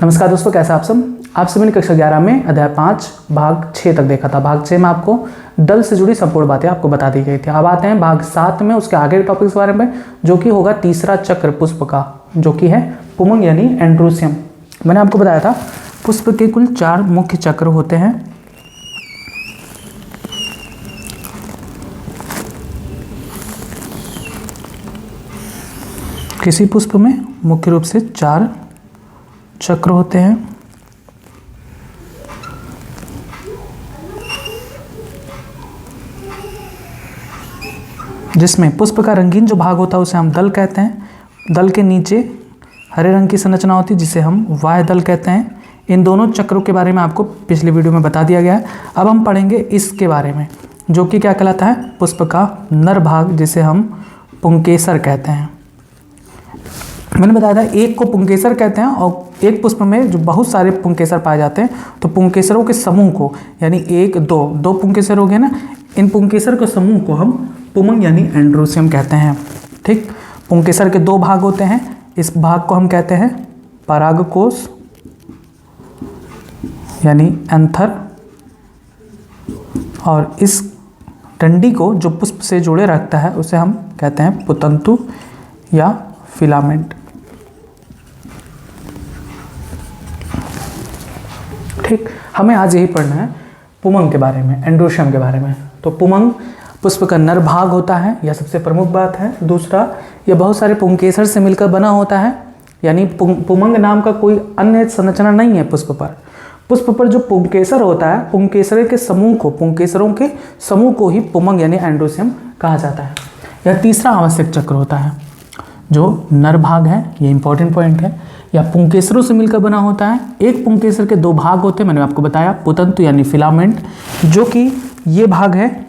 नमस्कार दोस्तों, कैसे आप सब। आपसे मैंने कक्षा 11 में अध्याय 5 भाग 6 तक देखा था। भाग 6 में आपको दल से जुड़ी संपूर्ण बातें आपको बता दी गई थी। अब आते हैं भाग 7 में, उसके आगे के टॉपिक्स के बारे में, जो कि होगा तीसरा चक्र पुष्प का, जो कि है पुमंग यानी एंड्रोसियम। मैंने आपको बताया था पुष्प के कुल 4 मुख्य चक्र होते हैं। किसी पुष्प में मुख्य रूप से 4 चक्र होते हैं। जिसमें पुष्प का रंगीन जो भाग होता है उसे हम दल कहते हैं। दल के नीचे हरे रंग की संरचना होती है जिसे हम वाह्य दल कहते हैं। इन दोनों चक्रों के बारे में आपको पिछले वीडियो में बता दिया गया है। अब हम पढ़ेंगे इसके बारे में, जो कि क्या कहलाता है, पुष्प का नर भाग, जिसे हम पुंकेसर कहते हैं। मैंने बताया था एक को पुंकेसर कहते हैं, और एक पुष्प में जो बहुत सारे पुंकेसर पाए जाते हैं, तो पुंकेसरों के समूह को, यानी 1 2 पुंकेसर हो गए ना, इन पुंकेसर के समूह को हम पुमंग यानी एंड्रोसियम कहते हैं। ठीक, पुंकेसर के 2 भाग होते हैं। इस भाग को हम कहते हैं परागकोश यानी एंथर, और इस डंडी को जो पुष्प से जोड़े रखता है उसे हम कहते हैं पुतंतु या फिलामेंट। ठीक, हमें आज यही पढ़ना है पुमंग के बारे में, एंड्रोसियम के बारे में। तो पुमंग पुष्प का नर भाग होता है, यह सबसे प्रमुख बात है। दूसरा, यह बहुत सारे पुंकेसर से मिलकर बना होता है, यानी पुमंग नाम का कोई अन्य संरचना नहीं है पुष्प पर। पुष्प पर जो पुंकेसर होता है, पुंकेसरों के समूह को ही पुमंग यानी एंड्रोसियम कहा जाता है। यह तीसरा आवश्यक चक्र होता है। जो नर भाग है, ये इंपॉर्टेंट पॉइंट है, या पुंकेसरों से मिलकर बना होता है। एक पुंकेसर के 2 भाग होते हैं, मैंने आपको बताया, पुतंतु यानी फिलामेंट, जो कि ये भाग है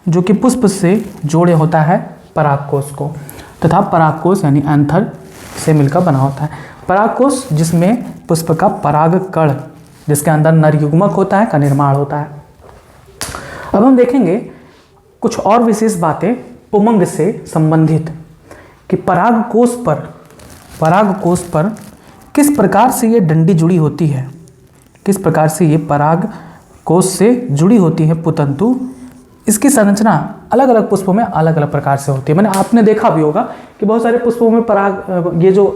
जो कि पुष्प से जोड़े होता है परागकोश को, तथा परागकोश यानी एंथर से मिलकर बना होता है। परागकोश जिसमें पुष्प का परागकण, जिसके अंदर नर युग्मक होता है, का निर्माण होता है। अब हम देखेंगे कुछ और विशेष बातें पुमंग से संबंधित, कि परागकोश पर किस प्रकार से ये डंडी जुड़ी होती है, किस प्रकार से ये परागकोश से जुड़ी होती है पुतंतु। इसकी संरचना अलग अलग पुष्पों में अलग अलग प्रकार से होती है। आपने देखा भी होगा कि बहुत सारे पुष्पों में ये जो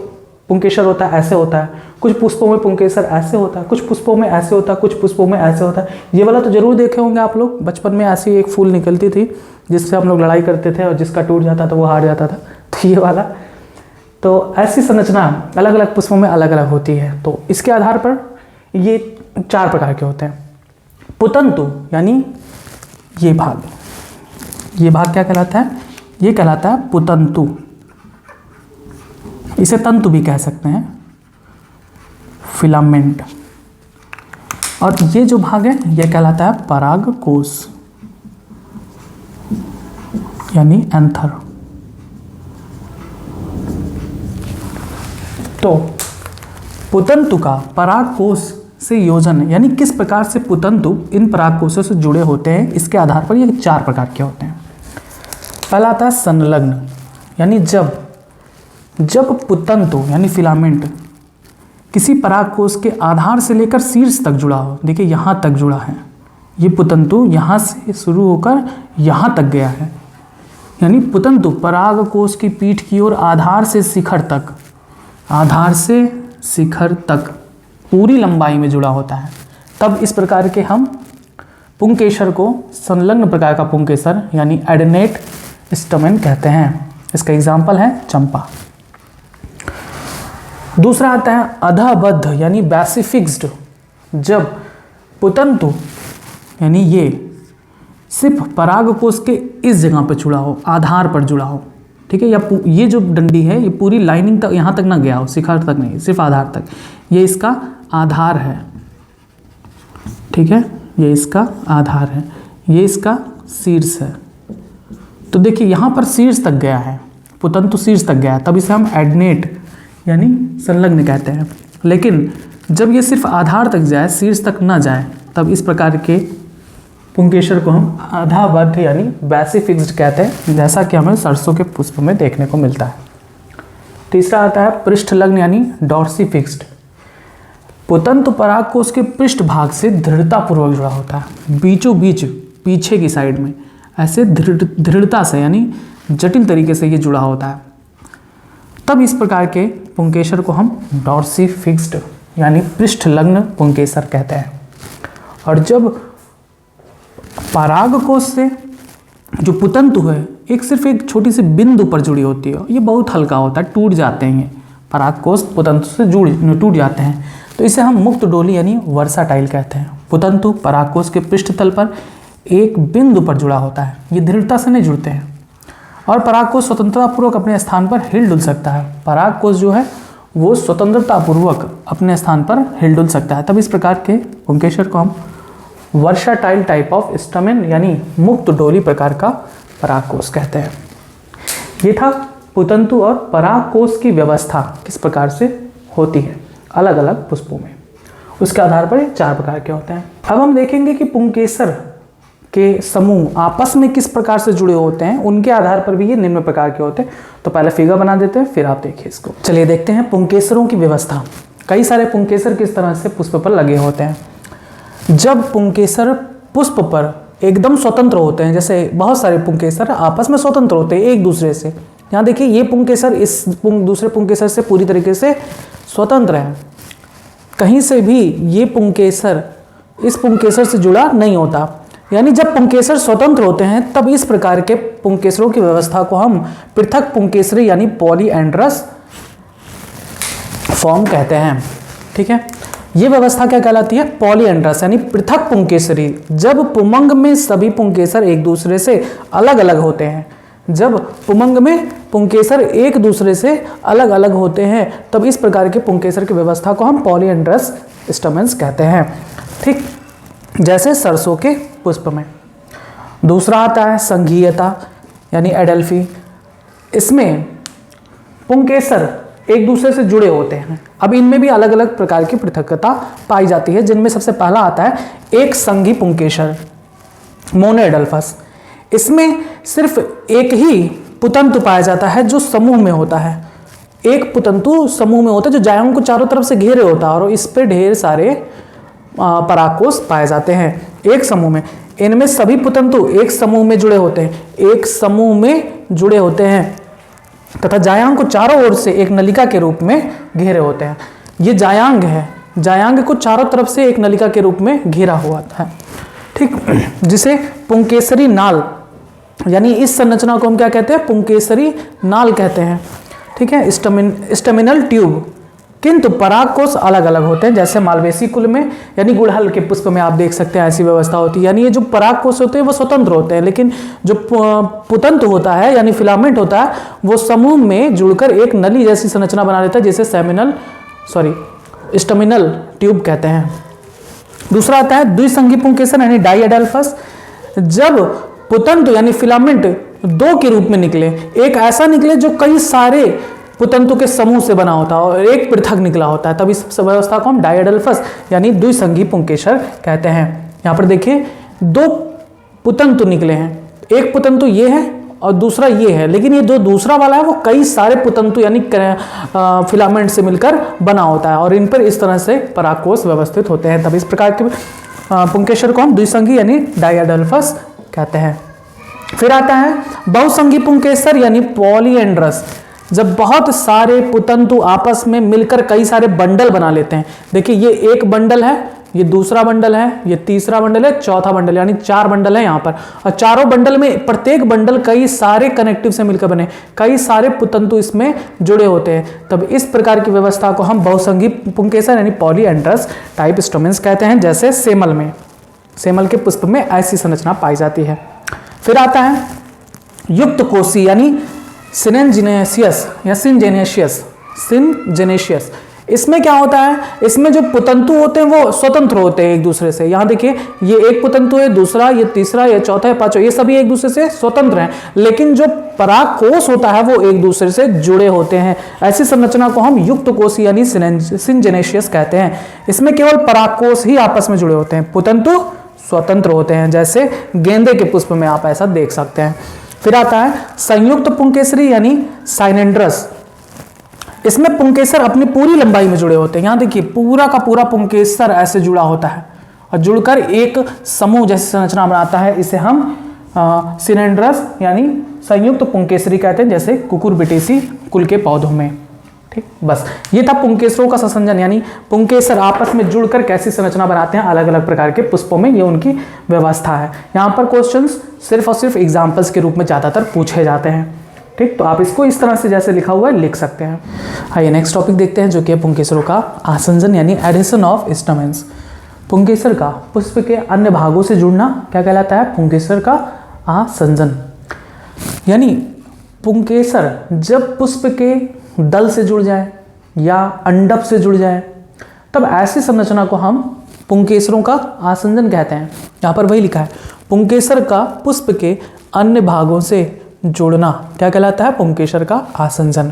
पुंकेसर होता है ऐसे होता है, कुछ पुष्पों में पुंकेसर ऐसे होता है, कुछ पुष्पों में ऐसे होता है, कुछ पुष्पों में ऐसे होता है। ये वाला तो जरूर देखे होंगे आप लोग, बचपन में ऐसी एक फूल निकलती थी जिससे हम लोग लड़ाई करते थे, और जिसका टूट जाता था वो हार जाता था, तो ये वाला। तो ऐसी संरचना अलग अलग पुष्पों में अलग अलग होती है। तो इसके आधार पर ये 4 प्रकार के होते हैं। पुतंतु यानी ये भाग क्या कहलाता है, ये कहलाता है पुतंतु। इसे तंतु भी कह सकते हैं, फिलामेंट। और ये जो भाग है ये कहलाता है परागकोश यानी एंथर। तो पुतंतु का परागकोश से योजन, यानी किस प्रकार से पुतंतु इन परागकोशों से जुड़े होते हैं, इसके आधार पर ये 4 प्रकार के होते हैं। पहला आता है संलग्न, यानी जब पुतंतु यानी फिलामेंट किसी परागकोश के आधार से लेकर शीर्ष तक जुड़ा हो। देखिए यहाँ तक जुड़ा है, ये पुतंतु यहाँ से शुरू होकर यहाँ तक गया है, यानी पुतंतु परागकोश की पीठ की ओर आधार से शिखर तक पूरी लंबाई में जुड़ा होता है। तब इस प्रकार के हम पुंकेसर को संलग्न प्रकार का पुंकेसर यानी एडेनेट स्टमेन कहते हैं। इसका एग्जाम्पल है चंपा। दूसरा आता है अधबद्ध यानी बैसिफिक्स्ड, जब पुतंतु यानी ये सिर्फ परागकोश के इस जगह पर जुड़ा हो, आधार पर जुड़ा हो। ठीक है, या ये जो डंडी है ये पूरी लाइनिंग तक, यहाँ तक ना गया हो, शिखर तक नहीं, सिर्फ आधार तक। ये इसका आधार है। ठीक है, ये इसका आधार है, ये इसका शीर्ष है। तो देखिए यहाँ पर शीर्ष तक गया है, पुतंतु शीर्ष तक गया है, तब इसे हम एडनेट यानी संलग्न कहते हैं। लेकिन जब ये सिर्फ आधार तक जाए, शीर्ष तक ना जाए, तब इस प्रकार के पुंकेसर को हम आधाबद्ध यानी बैसिफिक्स्ड कहते हैं, जैसा कि हमें सरसों के पुष्प में देखने को मिलता है। तीसरा आता है पृष्ठलग्न यानी डॉर्सीफिक्स्ड। पुतंतु परागकोश के पृष्ठभाग से दृढ़तापूर्वक जुड़ा होता है, बीचों बीच पीछे की साइड में ऐसे दृढ़ता से यानी जटिल तरीके से ये जुड़ा होता है। तब इस प्रकार के पुंकेसर को हम डॉर्सी फिक्स्ड यानी पृष्ठलग्न पुंकेसर कहते हैं। और जब परागकोश से जो पुतंतु है सिर्फ एक छोटी सी बिंदु पर जुड़ी होती है, ये बहुत हल्का होता है, टूट जाते हैं, ये परागकोश पुतंतु से टूट जाते हैं, तो इसे हम मुक्त डोली यानी वर्साटाइल कहते हैं। पुतंतु परागकोश के पृष्ठतल पर एक बिंदु पर जुड़ा होता है, ये दृढ़ता से नहीं जुड़ते हैं और परागकोश स्वतंत्रतापूर्वक अपने स्थान पर हिल डुल सकता है। परागकोश जो है वो स्वतंत्रतापूर्वक अपने स्थान पर हिल डुल सकता है। तब इस प्रकार के पुंकेसर को हम वर्साटाइल टाइप ऑफ स्टमेन यानी मुक्त डोली प्रकार का परागकोश कहते हैं। ये था पुतंतु और परागकोश की व्यवस्था किस प्रकार से होती है अलग अलग पुष्पों में, उसके आधार पर 4 प्रकार के होते हैं। अब हम देखेंगे कि पुंकेसर के समूह आपस में किस प्रकार से जुड़े होते हैं, उनके आधार पर भी ये निम्न प्रकार के होते हैं। तो पहले फिगर बना देते हैं, फिर आप देखिए इसको। चलिए देखते हैं पुंकेसरों की व्यवस्था। कई सारे पुंकेसर किस तरह से पुष्प पर लगे होते हैं। जब पुंकेसर पुष्प पर एकदम स्वतंत्र होते हैं, जैसे बहुत सारे पुंकेसर आपस में स्वतंत्र होते हैं एक दूसरे से, यहाँ देखिए ये पुंकेसर इस दूसरे पुंकेसर से पूरी तरीके से स्वतंत्र है, कहीं से भी ये पुंकेसर इस पुंकेसर से जुड़ा नहीं होता। यानी जब पुंकेसर स्वतंत्र होते हैं तब इस प्रकार के पुंकेसरों की व्यवस्था को हम पृथक पुंकेसरी यानी पॉलीएंड्रस फॉर्म कहते हैं। ठीक है, ये व्यवस्था क्या कहलाती है? पॉलीएंड्रस यानी पृथक पुंकेसरी। जब पुमंग में सभी पुंकेसर एक दूसरे से अलग अलग होते हैं, जब पुमंग में पुंकेसर एक दूसरे से अलग अलग होते हैं तब इस प्रकार के पुंकेसर की व्यवस्था को हम पॉलीएंड्रस स्टमेन्स कहते हैं। ठीक, जैसे सरसों के पुष्प में। दूसरा आता है संघीयता यानी एडल्फी। इसमें पुंकेसर एक दूसरे से जुड़े होते हैं। अब इनमें भी अलग अलग प्रकार की पृथकता पाई जाती है, जिनमें सबसे पहला आता है एक संघी पुंकेसर मोनोएडल्फस। इसमें सिर्फ एक ही पुतंतु पाया जाता है जो समूह में होता है। एक पुतंतु समूह में होता है जो जायंग को चारों तरफ से घेरे होता है और इस पे ढेर सारे परागकोश पाए जाते हैं एक समूह में। इनमें सभी पुतंतु एक समूह में जुड़े होते हैं, एक समूह में जुड़े होते हैं तथा जायांग को चारों ओर से एक नलिका के रूप में घेरे होते हैं। ये जायांग है, जायांग को चारों तरफ से एक नलिका के रूप में घेरा हुआ है। ठीक, जिसे पुंकेसरी नाल यानी इस संरचना को हम क्या कहते हैं? पुंकेसरी नाल कहते हैं। ठीक है, स्टमिनल ट्यूब। किंतु परागकोश अलग अलग होते हैं, जैसे मालवेसी कुल में यानी गुड़हल के पुष्प में आप देख सकते हैं ऐसी व्यवस्था होती है। यानी ये जो परागकोश होते हैं वो स्वतंत्र होते हैं, लेकिन जो पुतंत होता है यानी फिलामेंट होता है वो समूह में जुड़कर एक नली जैसी संरचना बना लेता है, जिसे स्टमिनल ट्यूब कहते हैं। दूसरा आता है द्विसंगी पुंकेसर यानी डाइएडल्फस। जब पुतंत यानी फिलामेंट 2 के रूप में निकले, एक ऐसा निकले जो कई सारे पुतंतु के समूह से बना होता है और एक पृथक निकला होता है, तब इस व्यवस्था को हम डाइएडल्फस यानी द्विसंगी पुंकेसर कहते हैं। यहाँ पर देखिए 2 पुतंतु निकले हैं, एक पुतंतु ये है और दूसरा ये है, लेकिन ये जो दूसरा वाला है वो कई सारे पुतंतु यानी फिलामेंट से मिलकर बना होता है और इन पर इस तरह से परागकोश व्यवस्थित होते हैं। तब इस प्रकार के पुंकेसर को हम द्विसंगी यानी डाइएडल्फस कहते हैं। फिर आता है बहुसंगी पुंकेसर यानी पॉलीएंड्रस। जब बहुत सारे पुतंतु आपस में मिलकर कई सारे बंडल बना लेते हैं। देखिए ये एक बंडल है, ये दूसरा बंडल है, ये तीसरा बंडल है, चौथा बंडल, यानी 4 बंडल है यहाँ पर। और चारों बंडल में प्रत्येक बंडल कई सारे कनेक्टिव से मिलकर बने, कई सारे पुतंतु इसमें जुड़े होते हैं। तब इस प्रकार की व्यवस्था को हम बहुसंगी पुंकेसर यानी पॉलीएंड्रस टाइप स्टोमेन्स कहते हैं। जैसे सेमल में, सेमल के पुष्प में ऐसी संरचना पाई जाती है। फिर आता है युक्त कोशी यानी सिनेंजिनेशियस या सिनजेनेशियस। इसमें क्या होता है? इसमें जो पुतंतु होते हैं वो स्वतंत्र होते हैं एक दूसरे से। यहाँ देखिए ये एक पुतंतु है, दूसरा, ये तीसरा, ये चौथा, ये पांचवा, ये सभी एक दूसरे से स्वतंत्र हैं, लेकिन जो परागकोश होता है वो एक दूसरे से जुड़े होते हैं। ऐसी संरचना को हम युक्त कोशी यानी सिनजेनेशियस कहते हैं। इसमें केवल परागकोश ही आपस में जुड़े होते हैं, पुतंतु स्वतंत्र होते हैं, जैसे गेंदे के पुष्प में आप ऐसा देख सकते हैं। फिर आता है संयुक्त पुंकेसरी यानी साइनेंड्रस। इसमें पुंकेसर अपनी पूरी लंबाई में जुड़े होते हैं। यहाँ देखिए पूरा का पूरा पुंकेसर ऐसे जुड़ा होता है और जुड़कर एक समूह जैसी संरचना बनाता है। इसे हम सिलेंडरस यानी संयुक्त पुंकेसरी कहते हैं, जैसे कुकुरबिटेसी कुल के पौधों में। ठीक, बस ये था पुंकेसरों का संसंजन, यानी पुंकेसर आपस में जुड़कर कैसी संरचना बनाते हैं अलग अलग प्रकार के पुष्पों में, ये उनकी व्यवस्था है। यहाँ पर क्वेश्चंस सिर्फ और सिर्फ एग्जाम्पल्स के रूप में ज़्यादातर पूछे जाते हैं। ठीक, तो आप इसको इस तरह से जैसे लिखा हुआ है लिख सकते हैं। आइए नेक्स्ट टॉपिक देखते हैं, जो कि है पुंकेसरों का आसंजन यानी एडिशन ऑफ स्टैमेन्स। पुंकेसर का पुष्प के अन्य भागों से जुड़ना क्या कहलाता है? पुंकेसर का आसंजन। यानी पुंकेसर जब पुष्प के दल से जुड़ जाए या अंडप से जुड़ जाए, तब ऐसी संरचना को हम पुंकेसरों का आसंजन कहते हैं। यहाँ पर वही लिखा है, पुंकेसर का पुष्प के अन्य भागों से जुड़ना क्या कहलाता है? पुंकेसर का आसंजन।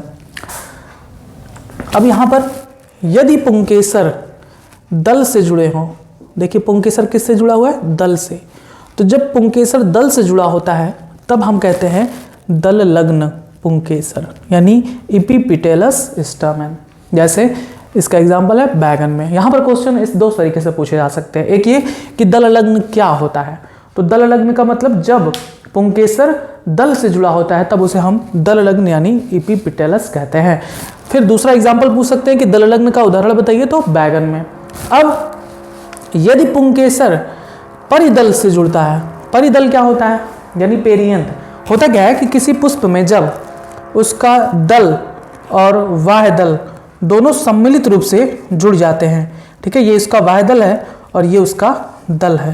अब यहाँ पर यदि पुंकेसर दल से जुड़े हों, देखिए पुंकेसर किससे जुड़ा हुआ है? दल से। तो जब पुंकेसर दल से जुड़ा होता है तब हम कहते हैं दल लग्न पुंकेसर, यानी इपिपिटेलस स्टामेन। जैसे इसका एग्जाम्पल है बैगन में। यहाँ पर क्वेश्चन इस दो तरीके से पूछे जा सकते हैं। एक ये कि दल लग्न क्या होता है, तो दल लग्न का मतलब जब पुंकेसर दल से जुड़ा होता है तब उसे हम दल लग्न यानी इपिपिटेलस कहते हैं। फिर दूसरा एग्जाम्पल पूछ सकते हैं कि दल लग्न का उदाहरण बताइए, तो बैगन में। अब यदि पुंकेसर परिदल से जुड़ता है, परिदल क्या होता है? यानी पेरियंत। होता क्या है कि किसी पुष्प में जब उसका दल और वाह्य दल दोनों सम्मिलित रूप से जुड़ जाते हैं, ठीक है, ये इसका वाह्य दल है और ये उसका दल है,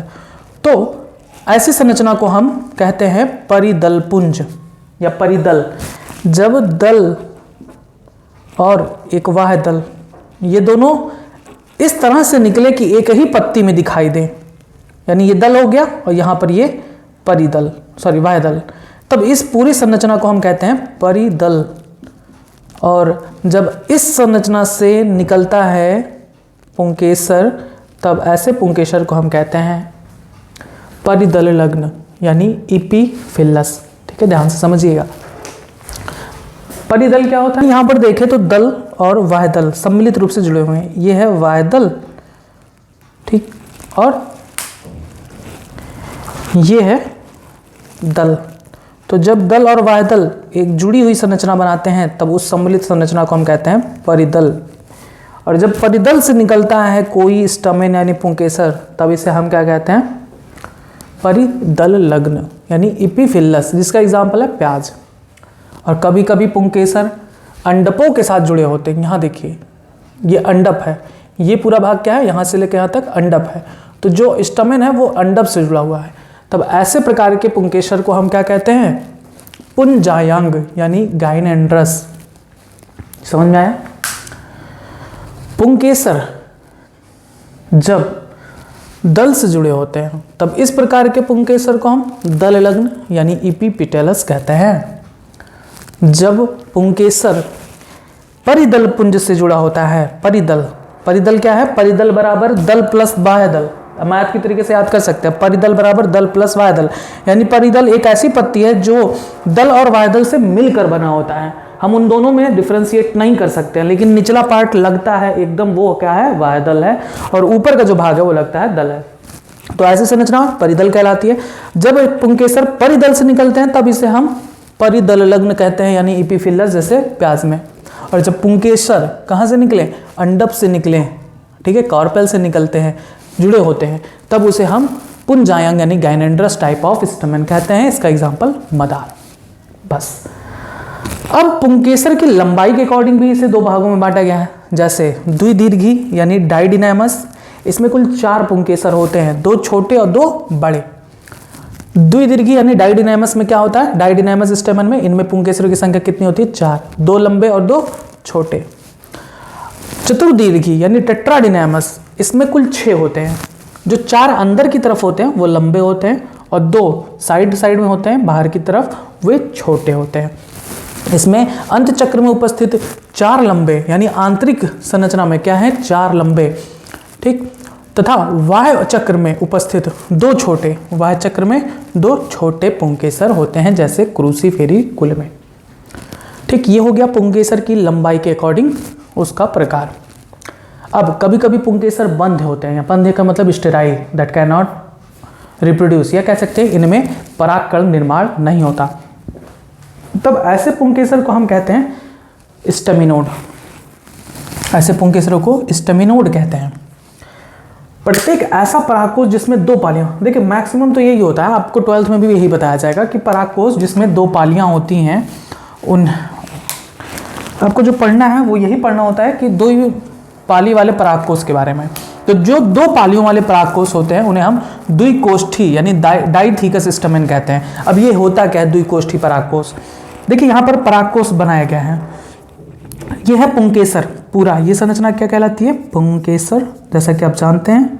तो ऐसी संरचना को हम कहते हैं परिदल पुंज या परिदल। जब दल और एक वाह्य दल ये दोनों इस तरह से निकले कि एक ही पत्ती में दिखाई दे, यानी ये दल हो गया और यहाँ पर ये परिदल वाह्य दल, तब इस पूरी संरचना को हम कहते हैं परिदल। और जब इस संरचना से निकलता है पुंकेसर, तब ऐसे पुंकेसर को हम कहते हैं परिदल लग्न यानी इपीफिलस। ठीक है, ध्यान से समझिएगा। परिदल क्या होता है? यहाँ पर देखें तो दल और वाह्य दल सम्मिलित रूप से जुड़े हुए हैं। ये है वाह्य दल, ठीक, और ये है दल। तो जब दल और वाह्य दल एक जुड़ी हुई संरचना बनाते हैं तब उस सम्मिलित संरचना को हम कहते हैं परिदल। और जब परिदल से निकलता है कोई स्टमेन यानी पुंकेसर, तब इसे हम क्या कहते हैं? परिदल लग्न यानी इपीफिलस, जिसका एग्जाम्पल है प्याज। और कभी कभी पुंकेसर अंडपों के साथ जुड़े होते हैं। यहाँ देखिए ये अंडप है, ये पूरा भाग क्या है? यहाँ से लेकर यहाँ तक अंडप है, तो जो स्टमेन है वो अंडप से जुड़ा हुआ है। तब ऐसे प्रकार के पुंकेसर को हम क्या कहते हैं? पुंजायांग यानी गाइनेंड्रस। समझ में आया? पुंकेसर जब दल से जुड़े होते हैं तब इस प्रकार के पुंकेसर को हम दल लग्न यानी इपीपिटेलस कहते हैं। जब पुंकेसर परिदल पुंज से जुड़ा होता है, परिदल क्या है? परिदल बराबर दल प्लस बाह्य दल। मैथ की तरीके से याद कर सकते हैं, परिदल बराबर दल प्लस वाह्य दल, यानी परिदल एक ऐसी पत्ती है जो दल और वाह्य दल से मिलकर बना होता है। हम उन दोनों में डिफरेंशिएट नहीं कर सकते हैं, लेकिन निचला पार्ट लगता है एकदम वो क्या है? वाह्य दल है, और ऊपर का जो भाग है वो लगता है दल है। तो ऐसी संरचना परिदल कहलाती है। जब पुंकेसर परिदल से निकलते हैं तब इसे हम परिदल लग्न कहते हैं, यानी इपीफिलस, जैसे प्याज में। और जब पुंकेसर कहाँ से निकले? अंडप से निकले, ठीक है, कार्पेल से निकलते हैं, जुड़े होते हैं, तब उसे हम पुंजायांग यानी गाइनेंड्रस टाइप ऑफ स्टमेन कहते हैं। इसका एग्जाम्पल मदार। बस अब पुंकेसर की लंबाई के अकॉर्डिंग भी इसे दो भागों में बांटा गया है। जैसे द्विदीर्घी यानी डाइडिनामस, इसमें कुल 4 पुंकेसर होते हैं, 2 छोटे और 2 बड़े। द्विदीर्घी यानी डाइडिनामस में क्या होता है? डाइडिनामस स्टेमन में इनमें पुंकेसरों की संख्या कितनी होती है? 4, 2 लंबे और 2 छोटे। चतुर्दीर्घी यानी टेट्राडिनामस, इसमें कुल 6 होते हैं। जो 4 अंदर की तरफ होते हैं वो लंबे होते हैं और 2 साइड में होते हैं बाहर की तरफ, वे छोटे होते हैं। इसमें अंत चक्र में उपस्थित 4 लंबे यानी आंतरिक संरचना में क्या है? 4 लंबे, ठीक, तथा वाह्य चक्र में उपस्थित 2 छोटे, वाह्य चक्र में 2 छोटे पुंकेसर होते हैं, जैसे क्रूसीफेरी कुल में। ठीक, ये हो गया पुंकेसर की लंबाई के अकॉर्डिंग उसका प्रकार। अब कभी कभी पुंकेसर बंद होते हैं, या बंध का मतलब sterile, that can not reproduce, या कह सकते हैं इनमें परागकण निर्माण नहीं होता। तब ऐसे पुंकेसर को हम कहते हैं स्टेमिनोड। ऐसे पुंकेसरों को स्टेमिनोड कहते हैं। प्रत्येक ऐसा परागकोश जिसमें 2 पालियां, देखिए मैक्सिमम तो यही होता है, आपको 12th में भी यही बताया जाएगा कि परागकोश जिसमें 2 पालियां होती हैं, उन आपको जो पढ़ना है वो यही पढ़ना होता है कि 2 पाली वाले परागकोश के बारे में। तो जो 2 पालियों वाले परागकोश होते हैं उन्हें हम द्विकोष्ठी यानी डाइथिकस स्टैमेन कहते हैं। अब ये होता क्या है द्विकोष्ठी परागकोश? देखिए यहाँ पर परागकोश बनाया गया है, ये है पुंकेसर पूरा। ये संरचना क्या कहलाती है? पुंकेसर। जैसा कि आप जानते हैं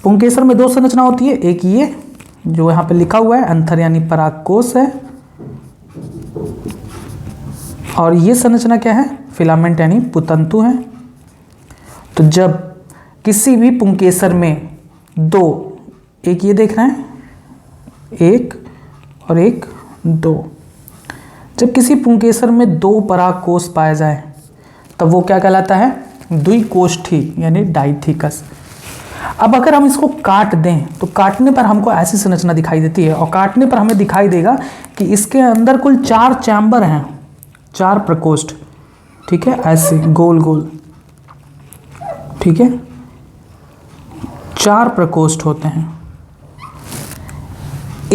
पुंकेसर में 2 संरचना होती है, एक ये जो यहाँ पे लिखा हुआ है एंथर यानी परागकोश है, और ये संरचना क्या है? फिलामेंट यानी पुतंतु है। तो जब किसी भी पुंकेसर में 2, एक ये देख रहे हैं, 1 और 1 2, जब किसी पुंकेसर में 2 परागकोश पाए जाए तब वो क्या कहलाता है? द्विकोष्ठी यानी डाइथिकस। अब अगर हम इसको काट दें तो काटने पर हमको ऐसी संरचना दिखाई देती है, और काटने पर हमें दिखाई देगा कि इसके अंदर कुल 4 चैम्बर हैं, 4 प्रकोष्ठ। ठीक है, ऐसे गोल गोल, ठीक है, 4 प्रकोष्ठ होते हैं,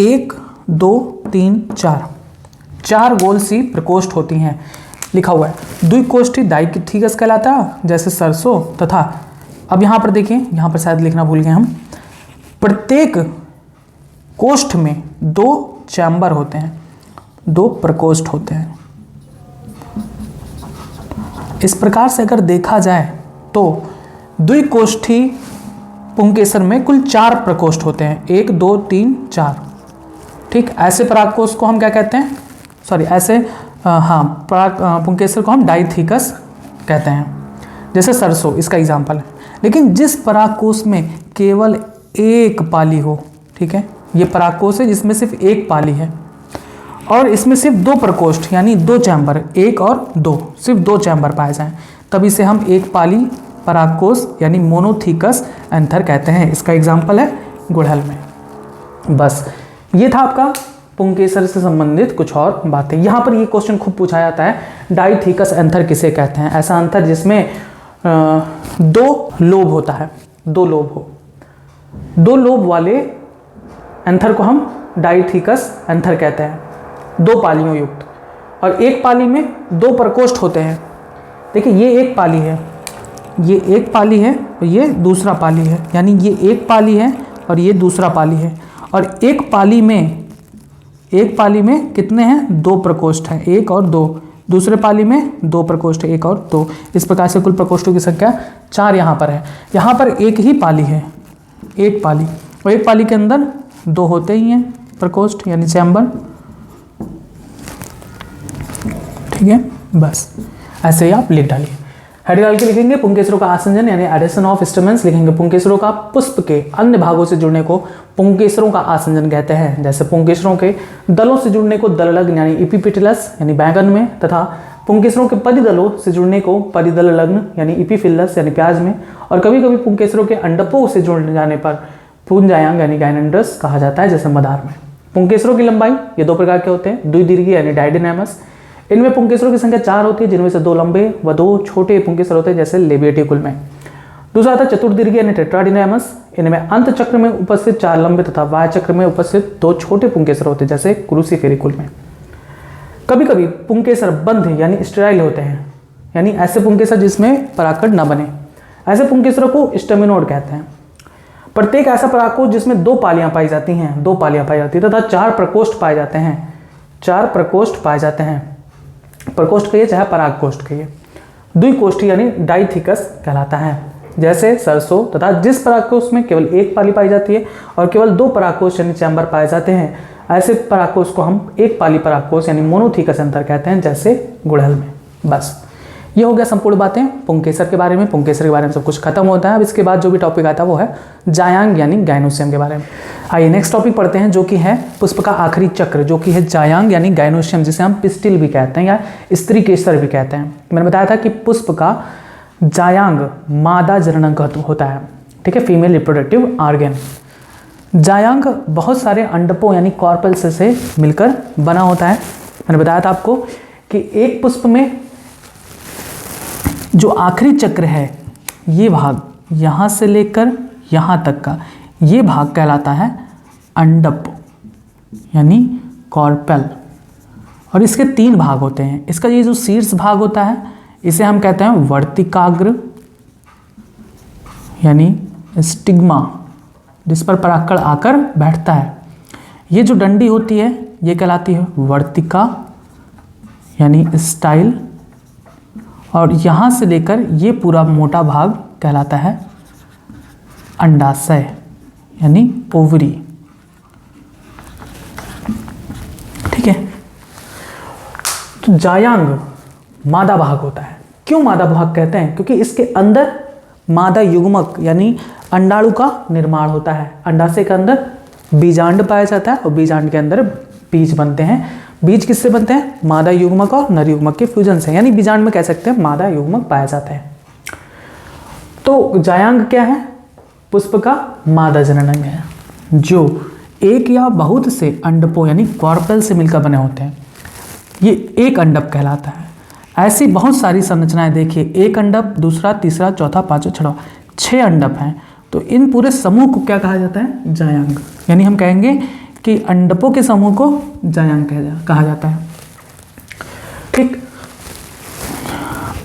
1 2 3 4, 4 गोल सी प्रकोष्ठ होती हैं। लिखा हुआ है द्विकोष्ठी डाइथिकस कहलाता है, जैसे सरसों तथा, अब यहाँ पर देखिए, यहाँ पर शायद लिखना भूल गए हम, प्रत्येक कोष्ठ में 2 चैम्बर होते हैं, 2 प्रकोष्ठ होते हैं। इस प्रकार से अगर देखा जाए तो द्विकोष्ठी पुंकेसर में कुल 4 प्रकोष्ठ होते हैं, 1 2 3 4। ठीक, ऐसे परागकोश को हम क्या कहते हैं? सॉरी, ऐसे पुंकेसर को हम डाइथिकस कहते हैं। जैसे सरसों इसका एग्जाम्पल है। लेकिन जिस परागकोश में केवल 1 पाली हो, ठीक है, ये परागकोश है जिसमें सिर्फ 1 पाली है, और इसमें सिर्फ 2 प्रकोष्ठ यानी 2 चैम्बर, 1 और 2, सिर्फ 2 चैम्बर पाए जाएं, तब इसे हम 1 पाली परागकोश यानी मोनोथिकस एंथर कहते हैं। इसका एग्जाम्पल है गुड़हल में। बस ये था आपका पुंकेसर से संबंधित कुछ और बातें। यहाँ पर ये क्वेश्चन खूब पूछा जाता है, डाइथिकस एंथर किसे कहते हैं? ऐसा एंथर जिसमें 2 लोब होता है, 2 लोब हो, 2 लोब वाले एंथर को हम डाइथिकस एंथर कहते हैं, 2 पालियों युक्त। और 1 पाली में 2 प्रकोष्ठ होते हैं। देखिए ये 1 पाली है, ये 1 पाली है और ये दूसरा पाली है, यानी ये 1 पाली है और ये दूसरा पाली है। और एक पाली में कितने हैं? 2 प्रकोष्ठ हैं, 1 और 2। दूसरे पाली में 2 प्रकोष्ठ, 1 और 2। इस प्रकार से कुल प्रकोष्ठों की संख्या 4 यहाँ पर है। यहाँ पर एक ही पाली है, 1 पाली, और 1 पाली के अंदर 2 होते ही हैं प्रकोष्ठ यानी चैम्बर। ठीक है, बस ऐसे ही आप लिख डालिए। हेड डाल के लिखेंगे पुंकेसरों का आसंजन यानी एडिशन ऑफ स्टेमेंस, लिखेंगे पुंकेसरों का पुष्प के अन्य भागों से जुड़ने को पुंकेसरों का आसंजन कहते हैं। जैसे पुंकेसरों के दलों से जुड़ने को दललग्न यानी इपिपिटिलस यानी बैंगन में, तथा पुंकेसरों के परिदलों से जुड़ने को परिदल लग्न यानी इपिफिलस यानी प्याज में, और कभी कभी पुंकेसरों के अंडकों से जुड़ जाने पर पुंजायांग यानी गाइनेंड्रस कहा जाता है, जैसे मदार में। पुंकेसरों की लंबाई ये 2 प्रकार के होते हैं, द्विदीर्घी यानी डायडिनेमस। इनमें पुंकेसरों की संख्या 4 होती है, जिनमें से 2 लंबे व 2 छोटे पुंकेसर होते हैं, जैसे लेबिएटिकुल में। दूसरा आता है चतुर्दीर्घी यानी टेट्राडिनेमस। इनमें अंत चक्र में उपस्थित 4 लंबे तथा वाय चक्र में उपस्थित 2 छोटे पुंकेसर होते हैं, जैसे क्रूसिफेरिकुल में। कभी कभी पुंकेसर बंध यानी स्टेराइल होते हैं, यानी ऐसे पुंकेसर जिसमें परागकण न बने, ऐसे पुंकेसरों को स्टेमिनोड कहते हैं। प्रत्येक ऐसा परागकोश जिसमें 2 पालियां पाई जाती हैं, 2 पालियां पाई जाती है तथा 4 प्रकोष्ठ पाए जाते हैं, 4 प्रकोष्ठ पाए जाते हैं, प्रकोष्ठ कहिए चाहे परागकोष्ठ कहिए, द्विकोष्ठी यानी डाइथिकस कहलाता है। जैसे सरसों, तथा जिस परागकोश में केवल 1 पाली पाई जाती है और केवल 2 परागकोश यानी चैम्बर पाए जाते हैं, ऐसे परागकोश को हम 1 पाली परागकोश यानी मोनोथिकस एंथर कहते हैं, जैसे गुड़हल में। बस ये हो गया संपूर्ण बातें पुंकेसर के बारे में। पुंकेसर के बारे में सब कुछ खत्म होता है। अब इसके बाद जो भी टॉपिक आता है वो है जायांग यानी गायनोसियम के बारे में। आइए नेक्स्ट टॉपिक पढ़ते हैं, जो कि है पुष्प का आखिरी चक्र, जो कि है जायांग यानी गायनोसियम, जिसे हम पिस्टिल भी कहते हैं या स्त्री केसर भी कहते हैं। मैंने बताया था कि पुष्प का जायांग मादा जननांग होता है, ठीक है, फीमेल रिप्रोडक्टिव ऑर्गन। जायांग बहुत सारे अंडकों यानी कॉर्पल्स से मिलकर बना होता है। मैंने बताया था आपको कि एक पुष्प में जो आखिरी चक्र है, ये भाग यहाँ से लेकर यहाँ तक का, ये भाग कहलाता है अंडप यानी कॉर्पल। और इसके 3 भाग होते हैं। इसका ये जो शीर्ष भाग होता है, इसे हम कहते हैं वर्तिकाग्र यानी स्टिग्मा, जिस पर परागकण आकर बैठता है। ये जो डंडी होती है ये कहलाती है वर्तिका यानी स्टाइल, और यहाँ से लेकर ये पूरा मोटा भाग कहलाता है अंडाशय यानी ओवरी, ठीक है। तो जायांग मादा भाग होता है। क्यों मादा भाग कहते हैं? क्योंकि इसके अंदर मादा युग्मक यानी अंडाणु का निर्माण होता है। अंडाशय के अंदर बीजांड पाया जाता है और बीजांड के अंदर बीज बनते हैं। बीज किससे बनते हैं? मादा युग्मक और नर युग्मक के फ्यूजन से, यानी बीजांड में कह सकते हैं मादा युग्मक पाया जाता है। तो जायांग क्या है? पुष्प का मादा जननांग है, जो एक या बहुत से अंडकों यानी कॉर्पल से मिलकर बने होते हैं। ये एक अंडक कहलाता है। ऐसी बहुत सारी संरचनाएं देखिए, एक अंडक, दूसरा, तीसरा, चौथा, पांचवा, छठवां, 6 अंडक हैं। तो इन पूरे समूह को क्या कहा जाता है? जायांग। यानी हम कहेंगे कि अंडकों के समूह को जायांग कहा जाता है, ठीक।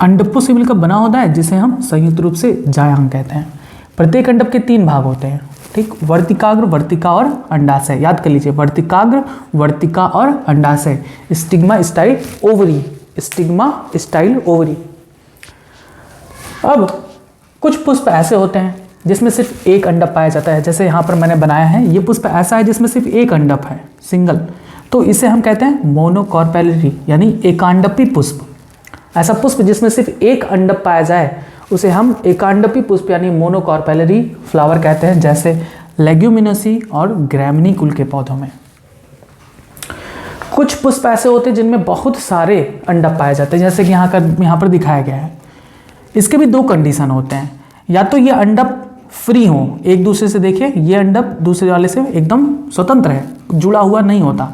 अंडकों से मिलकर बना होता है, जिसे हम संयुक्त रूप से जायांग कहते हैं। प्रत्येक अंडक के 3 भाग होते हैं, ठीक। वर्तिकाग्र, वर्तिका और अंडाशय। याद कर लीजिए, वर्तिकाग्र, वर्तिका और अंडाशय। Stigma, style, ovary. Stigma, style, ovary. अब कुछ पुष्प ऐसे होते हैं जिसमें सिर्फ एक अंडक पाया जाता है। जैसे यहाँ पर मैंने बनाया है, ये पुष्प ऐसा है जिसमें सिर्फ एक अंडक है, सिंगल। तो इसे हम कहते हैं मोनोकॉर्पेलरी यानी एकांडपी पुष्प। ऐसा पुष्प जिसमें सिर्फ एक अंडक पाया जाए उसे हम एकांडपी पुष्प यानी मोनोकॉर्पेलरी फ्लावर कहते हैं, जैसे लेग्यूमिनोसी और ग्रैमिनी कुल के पौधों में। कुछ पुष्प ऐसे होते हैं जिनमें बहुत सारे अंडक पाए जाते हैं, जैसे कि यहाँ पर दिखाया गया है। इसके भी 2 कंडीशन होते हैं, या तो ये अंडक फ्री हो एक दूसरे से। देखिए, ये अंडक दूसरे वाले से एकदम स्वतंत्र है, जुड़ा हुआ नहीं होता।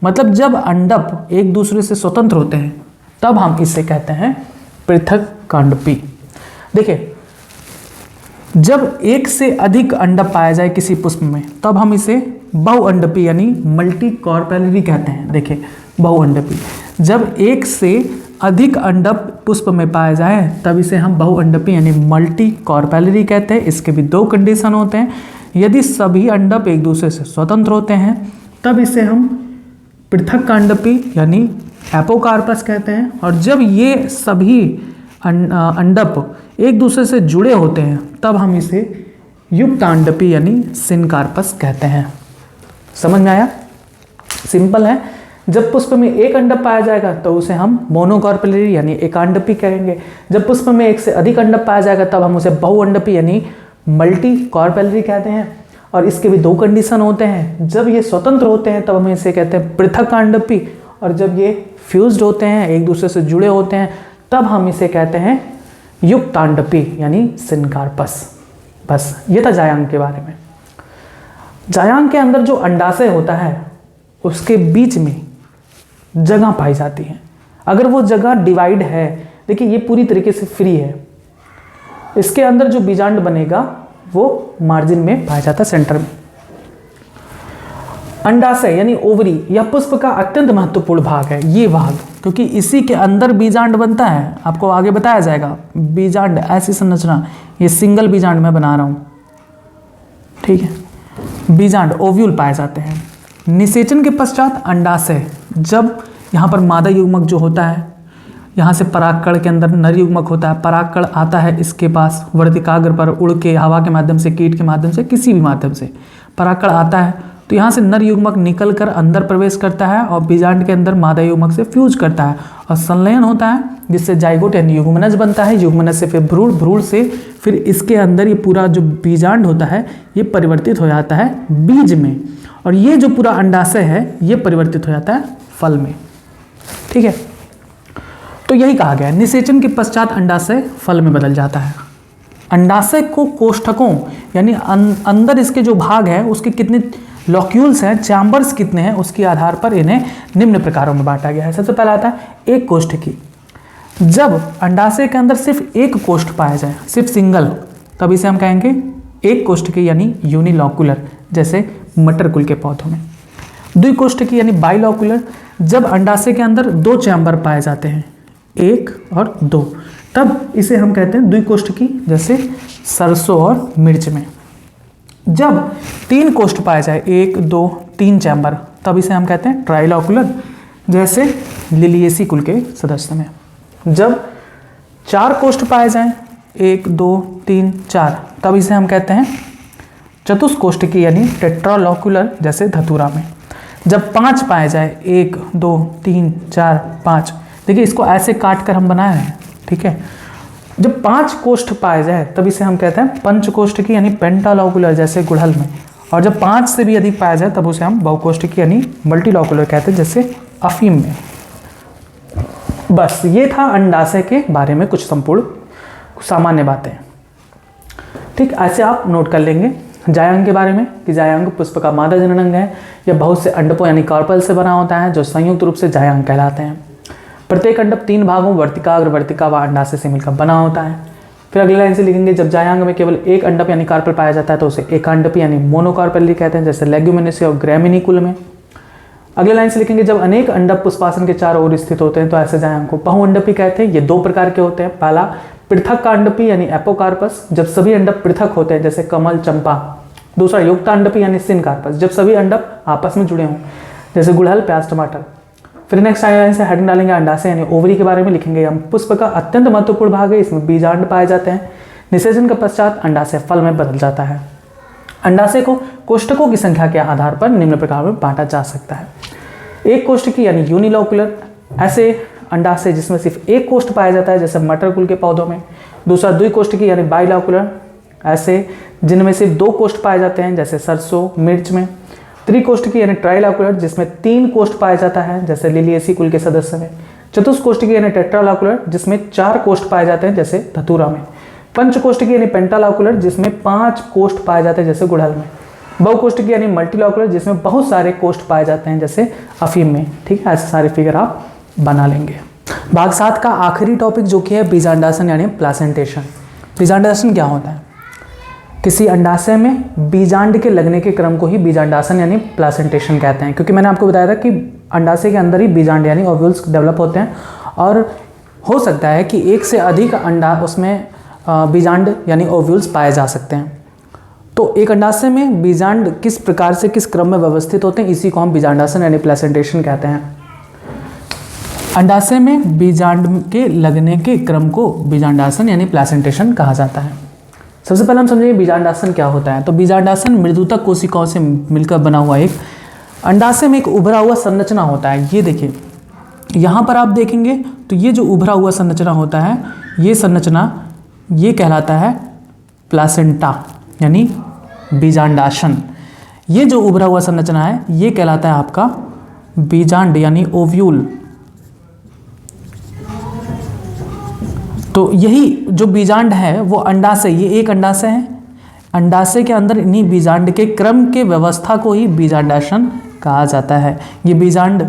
मतलब जब अंडक एक दूसरे से स्वतंत्र होते हैं तब हम इसे कहते हैं पृथक कांडपी। देखिए, जब एक से अधिक अंडक पाया जाए किसी पुष्प में तब हम इसे बहुअंडपी यानी मल्टी कॉर्पेलरी कहते हैं। देखिए, बहुअंडपी। जब एक से अधिक अंडक पुष्प में पाया जाए तब इसे हम बहुअंडपी यानी मल्टी कॉर्पेलरी कहते हैं। इसके भी 2 कंडीशन होते हैं। यदि सभी अंडक एक दूसरे से स्वतंत्र होते हैं तब इसे हम पृथक कांडपी यानी एपोकार्पस कहते हैं। और जब ये सभी अंडक एक दूसरे से जुड़े होते हैं तब हम इसे युक्तांडपी यानी सिनकार्पस कहते हैं। समझ में आया? सिंपल है। जब पुष्प में एक अंडक पाया जाएगा तो उसे हम मोनोकॉर्पेलरी यानी एकांडपी कहेंगे। जब पुष्प में एक से अधिक अंडक पाया जाएगा तब हम उसे बहुअंडपी यानी मल्टी कॉर्पेलरी कहते हैं। और इसके भी 2 कंडीशन होते हैं। जब ये स्वतंत्र होते हैं तब हम इसे कहते हैं पृथक कांडपी, और जब ये फ्यूज्ड होते हैं, एक दूसरे से जुड़े होते हैं, तब हम इसे कहते हैं युक्तांडपी यानी सिनकार्पस। बस ये था जायांग के बारे में। जायांग के अंदर जो अंडाशय होता है उसके बीच में जगह पाई जाती है। अगर वो जगह डिवाइड है, देखिए ये पूरी तरीके से फ्री है, इसके अंदर जो बीजांड बनेगा वो मार्जिन में पाया जाता है, सेंटर में। अंडाशय यानी ओवरी, यह पुष्प का अत्यंत महत्वपूर्ण भाग है, ये भाग, क्योंकि इसी के अंदर बीजांड बनता है। आपको आगे बताया जाएगा। बीजांड ऐसी संरचना, ये सिंगल बीजांड मैं बना रहा हूँ, ठीक है। बीजांड ओव्यूल पाए जाते हैं। निषेचन के पश्चात अंडाशय, जब यहाँ पर मादा युग्मक जो होता है, यहाँ से परागकण के अंदर नर युग्मक होता है, परागकण आता है इसके पास वर्तिकाग्र पर उड़ के, हवा के माध्यम से, कीट के माध्यम से, किसी भी माध्यम से परागकण आता है, तो यहाँ से नर युग्मक निकल कर अंदर प्रवेश करता है और बीजांड के अंदर मादा युग्मक से फ्यूज करता है और संलयन होता है, जिससे जाइगोट यानी युग्मनज बनता है। युग्मनज से फिर भ्रूण, भ्रूण से फिर इसके अंदर ये पूरा जो बीजांड होता है ये परिवर्तित हो जाता है बीज में, और ये जो पूरा अंडाशय है ये परिवर्तित हो जाता है फल में। ठीक है, तो यही कहा गया है, निषेचन के पश्चात अंडाशय फल में बदल जाता है। अंडाशय को कोष्ठकों यानी अंदर इसके जो भाग है उसके कितने लॉक्यूल्स हैं, चैम्बर्स कितने हैं, उसके आधार पर इन्हें निम्न प्रकारों में बांटा गया है। सबसे पहला आता है एक कोष्ठकी। जब अंडाशय के अंदर सिर्फ एक कोष्ठ पाया जाए, सिर्फ सिंगल, तब इसे हम कहेंगे एक कोष्ठकी यानी यूनिलॉकुलर, जैसे मटर कुल के पौधों में। द्विकोष्ठकी यानी बाइलॉकुलर, जब अंडाशय के अंदर दो चैम्बर पाए जाते हैं, एक और दो, तब इसे हम कहते हैं द्विकोष्ठकी, जैसे सरसों और मिर्च में। जब तीन कोष्ठ पाए जाए, एक दो तीन चैम्बर, तब इसे हम कहते हैं ट्राइलॉकुलर, जैसे लिलिएसी कुल के सदस्य में। जब चार कोष्ठ पाए जाएं, एक दो तीन चार, तब इसे हम कहते हैं चतुष्कोष्ठकी यानी टेट्रालॉकुलर, जैसे धतूरा में। जब पांच पाए जाए, एक दो तीन चार पाँच, देखिए इसको ऐसे काट कर हम बनाए हैं, ठीक है। जब पांच कोष्ठ पाए जाए तब इसे हम कहते हैं पंचकोष्ठकी यानी पेंटालॉकुलर, जैसे गुड़हल में। और जब पांच से भी अधिक पाया जाए तब उसे हम बहुकोष्ठकी यानी मल्टीलॉकुलर कहते हैं, जैसे अफीम में। बस ये था अंडाशय के बारे में कुछ संपूर्ण सामान्य बातें। ठीक, ऐसे आप नोट कर लेंगे जायांग के बारे में कि जायांग पुष्प का मादा जननांग है। यह बहुत से अंडकों यानी कार्पल से बना होता है, जो संयुक्त रूप से जायांग कहलाते हैं। प्रत्येक अंडक तीन भागों वर्तिका, अग्रवर्तिका व अंडाशय से मिलकर बना होता है। फिर अगली लाइन से लिखेंगे, जब जायांग में केवल एक अंडप यानी कार्पल पाया जाता है तो उसे एकांडपी यानी मोनोकार्पल कहते हैं, जैसे लेग्यूमिनेसी और ग्रैमिनी कुल में। अगले लाइन से लिखेंगे, जब अनेक अंडप पुष्पासन के चारों ओर स्थित होते हैं तो ऐसे जायांग को बहुअंडपी कहते हैं। ये दो प्रकार के होते हैं। पहला पृथक का अंडपी यानी एपोकार्पस, जब सभी अंडप पृथक होते हैं, जैसे कमल, चंपा। दूसरा युक्त अंडपी यानी सिनकार्पस, जब सभी अंडप आपस में जुड़े हों, जैसे गुड़हल, प्याज, टमाटर। फिर नेक्स्ट लाइन से हेडिंग डालेंगे अंडाशय यानी ओवरी के बारे में लिखेंगे हम। पुष्प का अत्यंत महत्वपूर्ण भाग है, इसमें बीजांड पाए जाते हैं। निषेचन के पश्चात अंडाशय फल में बदल जाता है। अंडाशय को कोष्ठकों की संख्या के आधार पर निम्न प्रकार में बांटा जा सकता है। एक कोष्ठकी यानी यूनिलॉकुलर, ऐसे अंडाशय जिसमें सिर्फ एक कोष्ठ पाया जाता है, जैसे मटर कुल के पौधों में। दूसरा द्विकोष्ठकी यानी बाइलॉकुलर, ऐसे जिनमें सिर्फ दो कोष्ठ पाए जाते हैं, जैसे सरसों, मिर्च में। त्रिकोष्ठकी यानी ट्राइलॉकुलर, जिसमें तीन कोष्ठ पाया जाता है, जैसे लिलिएसी कुल के सदस्य में। चतुष्कोष्ठकी यानी टेट्रालॉकुलर, जिसमें चार कोष्ठ पाए जाते हैं, जैसे धतूरा में। पंचकोष्ठकी यानी पेंटालॉकुलर, जिसमें पांच कोष्ठ पाए जाते हैं, जैसे गुड़हल में। बहुकोष्ठकी यानी मल्टीलॉकुलर, जिसमें बहुत सारे कोष्ठ पाए जाते हैं, जैसे अफीम में। ठीक है, ऐसे सारे फिगर आप बना लेंगे। भाग 7 का आखिरी टॉपिक जो कि है बीजांडासन यानी प्लासेंटेशन। बीजांडासन क्या होता है? किसी अंडाशय में बीजांड के लगने के क्रम को ही बीजांडासन यानी प्लासेंटेशन कहते हैं, क्योंकि मैंने आपको बताया था कि अंडाशय के अंदर ही बीजांड यानी ओव्यूल्स डेवलप होते हैं, और हो सकता है कि एक से अधिक अंडा उसमें बीजांड यानी ओव्यूल्स पाए जा सकते हैं। तो एक अंडाशय में बीजांड किस प्रकार से किस क्रम में व्यवस्थित होते हैं, इसी को हम बीजांडासन यानी प्लेसेंटेशन कहते हैं। अंडाशय में बीजांड के लगने के क्रम को बीजांडासन यानी प्लेसेंटेशन कहा जाता है। सबसे पहले हम समझेंगे बीजांडासन क्या होता है। तो बीजांडासन मृदुतक कोशिकाओं से मिलकर बना हुआ एक अंडाशय में एक उभरा हुआ संरचना होता है। ये देखिए यहाँ पर आप देखेंगे तो ये जो उभरा हुआ संरचना होता है, ये संरचना ये कहलाता है प्लासेंटा यानी बीजांडासन। ये जो उभरा हुआ संरचना है ये कहलाता है आपका बीजांड यानी ओव्यूल। तो यही जो बीजांड है वो अंडाशय, ये एक अंडाशय है, अंडाशय के अंदर इन्हीं बीजांड के क्रम के व्यवस्था को ही बीजांडासन कहा जाता है। ये बीजांड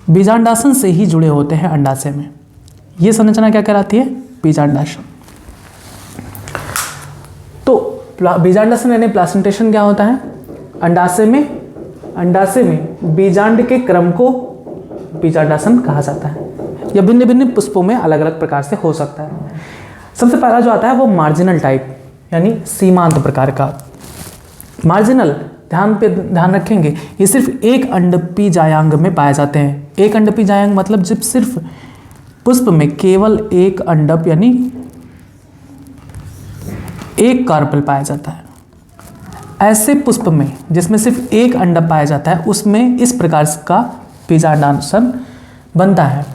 बीजांडासन से ही जुड़े होते हैं अंडाशय में। ये संरचना क्या कहलाती है? बीजांडासन। तो बीजांडासन यानी प्लासेंटेशन क्या होता है? अंडाशय में बीजांड के क्रम को बीजांडासन कहा जाता है। यह भिन्न भिन्न पुष्पों में अलग अलग प्रकार से हो सकता है। सबसे पहला जो आता है वो मार्जिनल टाइप यानी सीमांत प्रकार का। मार्जिनल ध्यान रखेंगे, ये सिर्फ एक अंडपी जायांग में पाए जाते हैं। एक अंडपी जायांग मतलब जब सिर्फ पुष्प में केवल एक अंडप यानी एक कार्पल पाया जाता है। ऐसे पुष्प में जिसमें सिर्फ एक अंडक पाया जाता है उसमें इस प्रकार का बीजांडासन बनता है,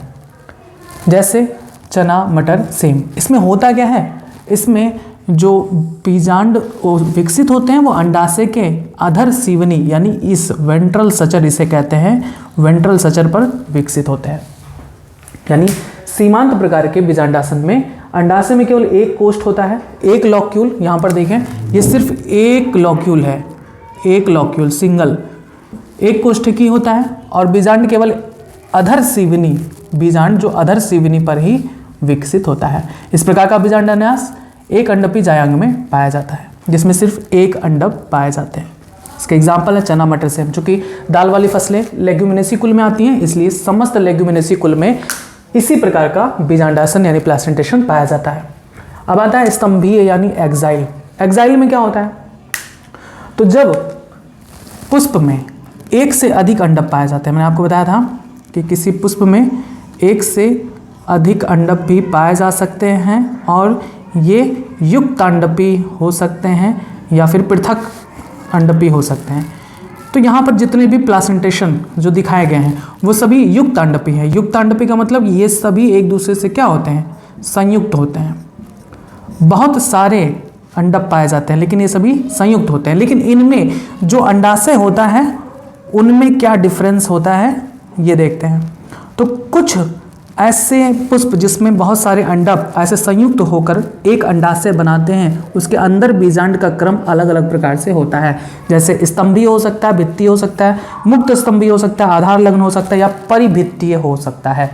जैसे चना, मटर, सेम। इसमें होता क्या है, इसमें जो बीजांड विकसित होते हैं वो अंडाशय के अधर सीवनी यानी इस वेंट्रल सचर, इसे कहते हैं वेंट्रल सचर पर विकसित होते हैं। यानी सीमांत प्रकार के बीजांडासन में अंडाशय में केवल एक कोष्ठ होता है, एक लॉक्यूल। यहाँ पर देखें, ये सिर्फ एक लॉक्यूल है, एक लॉक्यूल सिंगल, एक कोष्ठ की होता है। और बीजांड केवल अधर सीवनी, बीजांड जो अधर सीवनी पर ही विकसित होता है। इस प्रकार का बीजांडान्यास एक अंडपी जायांग में पाया जाता है, जिसमें सिर्फ एक अंडक पाए जाते हैं। इसके एग्जाम्पल है चना, मटर, सेम। चूंकि दाल वाली फसलें लेग्यूमिनेसी कुल में आती हैं, इसलिए समस्त लेग्यूमिनेसी कुल में इसी प्रकार का बीजांडासन यानी प्लेसेंटेशन पाया जाता है। अब आता है स्तंभीय यानी एक्साइल। एक्साइल में क्या होता है, तो जब पुष्प में एक से अधिक अंडक पाए जाते हैं, मैंने आपको बताया था कि किसी पुष्प में एक से अधिक अंडक भी पाए जा सकते हैं और ये युक्त अंडपी हो सकते हैं या फिर पृथक अंडपी हो सकते हैं। तो यहाँ पर जितने भी प्लासेंटेशन जो दिखाए गए हैं वो सभी युक्त अंडपी है। युक्त अंडपी का मतलब ये सभी एक दूसरे से क्या होते हैं, संयुक्त होते हैं। बहुत सारे अंडक पाए जाते हैं लेकिन ये सभी संयुक्त होते हैं। लेकिन इनमें जो अंडाशय होता है उनमें क्या डिफरेंस होता है ये देखते हैं। तो कुछ ऐसे पुष्प जिसमें बहुत सारे अंडक ऐसे संयुक्त होकर एक अंडाशय बनाते हैं, उसके अंदर बीजांड का क्रम अलग अलग प्रकार से होता है। जैसे स्तंभीय हो सकता है, भित्तीय हो सकता है, मुक्त स्तंभीय हो सकता है, आधार लग्न हो सकता है या परिभित्तीय हो सकता है।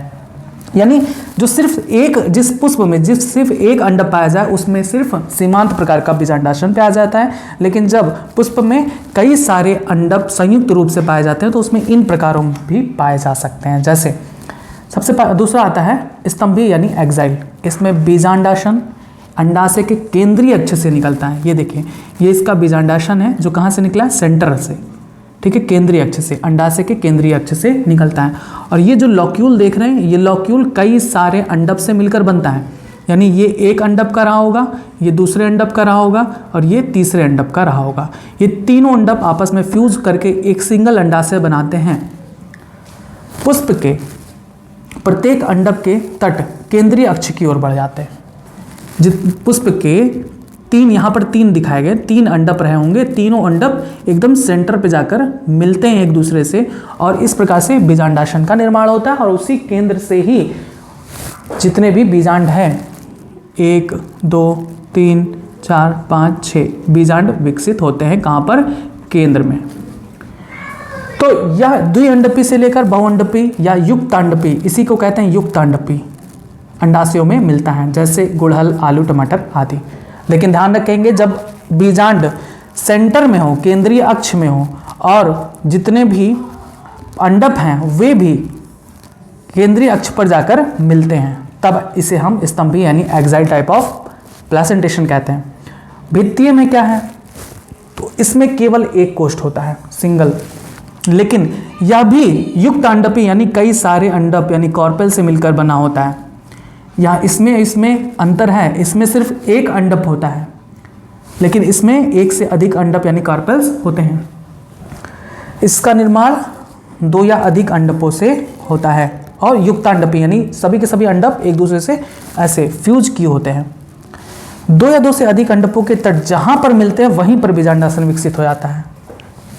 यानी जो सिर्फ एक, जिस पुष्प में जिस सिर्फ एक अंडक पाया जाए उसमें सिर्फ सीमांत प्रकार का बीजांडासन पाया जाता है। लेकिन जब पुष्प में कई सारे अंडक संयुक्त रूप से पाए जाते हैं तो उसमें इन प्रकारों भी पाए जा सकते हैं। जैसे सबसे दूसरा आता है स्तंभीय यानी एक्साइल। इसमें बीजांडासन अंडाशय के केंद्रीय अक्ष से निकलता है। ये देखिए, ये इसका बीजांडासन है जो कहाँ से निकला है, सेंटर से, ठीक है, केंद्रीय अक्ष से, अंडाशय के केंद्रीय अक्ष से निकलता है। और ये जो लॉक्यूल देख रहे हैं, ये लॉक्यूल कई सारे अंडक से मिलकर बनता है। यानी ये एक अंडक का रहा होगा, ये दूसरे अंडक का रहा होगा और ये तीसरे अंडक का रहा होगा। ये तीनों अंडक आपस में फ्यूज करके एक सिंगल अंडाशय बनाते हैं। पुष्प के प्रत्येक अंडक के तट केंद्रीय अक्ष की ओर बढ़ जाते हैं। पुष्प के तीन, यहाँ पर तीन दिखाए गए, तीन अंडक रहे होंगे, तीनों अंडक एकदम सेंटर पे जाकर मिलते हैं एक दूसरे से और इस प्रकार से बीजांडासन का निर्माण होता है। और उसी केंद्र से ही जितने भी बीजांड हैं, 1 2 3 4 5 6 बीजांड विकसित होते हैं। कहाँ पर, केंद्र में। तो यह द्विअंडपी से लेकर बहुअंडपी या युक्तांडपी, इसी को कहते हैं युक्तांडपी, अंडाशयों में मिलता है, जैसे गुड़हल, आलू, टमाटर आदि। लेकिन ध्यान रखेंगे जब बीजांड सेंटर में हो, केंद्रीय अक्ष में हो और जितने भी अंडक हैं वे भी केंद्रीय अक्ष पर जाकर मिलते हैं, तब इसे हम स्तंभीय यानी एक्साइल टाइप ऑफ प्लेसेंटेशन कहते हैं। भित्तीय में क्या है, तो इसमें केवल एक कोष्ठ होता है, सिंगल। लेकिन यह भी युक्त अंडपी यानी कई सारे अंडक यानी कॉर्पेल से मिलकर बना होता है। यहाँ इसमें अंतर है, इसमें सिर्फ एक अंडक होता है लेकिन इसमें एक से अधिक अंडक यानी कार्पेल्स होते हैं। इसका निर्माण 2 या अधिक अंडकों से होता है। और युक्तांडपी यानी सभी के सभी अंडक एक दूसरे से ऐसे फ्यूज किए होते हैं। 2 या 2 से अधिक अंडकों के तट जहाँ पर मिलते हैं वहीं पर बीजांडासन विकसित हो जाता है।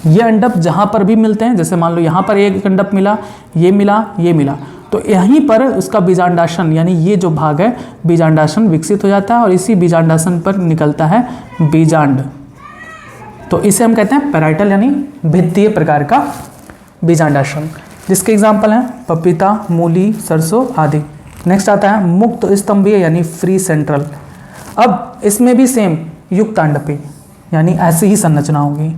ये अंडक जहाँ पर भी मिलते हैं, जैसे मान लो यहाँ पर एक अंडक मिला, ये मिला, ये मिला, तो यहीं पर उसका बीजांडासन यानी ये जो भाग है बीजांडासन विकसित हो जाता है और इसी बीजांडासन पर निकलता है बीजांड। तो इसे हम कहते हैं पैराइटल यानी भित्तीय प्रकार का बीजांडासन, जिसके एग्जाम्पल हैं पपीता, मूली, सरसों आदि। नेक्स्ट आता है मुक्त स्तंभीय यानी फ्री सेंट्रल। अब इसमें भी सेम युक्तांडपी यानी ऐसी ही संरचना होगी।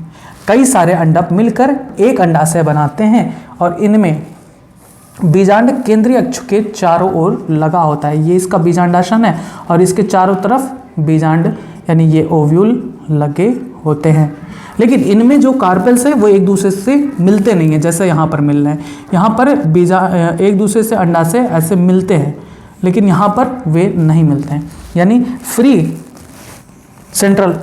कई सारे अंडक मिलकर एक अंडाशय बनाते हैं और इनमें बीजांड केंद्रीय अक्ष के चारों ओर लगा होता है। ये इसका बीजांडासन है और इसके चारों तरफ बीजांड यानी ये ओव्यूल लगे होते हैं। लेकिन इनमें जो कार्पेल्स है वो एक दूसरे से मिलते नहीं हैं, जैसे यहाँ पर मिल रहे हैं। यहाँ पर एक दूसरे से अंडाशय ऐसे मिलते हैं लेकिन यहाँ पर वे नहीं मिलते हैं, यानी फ्री सेंट्रल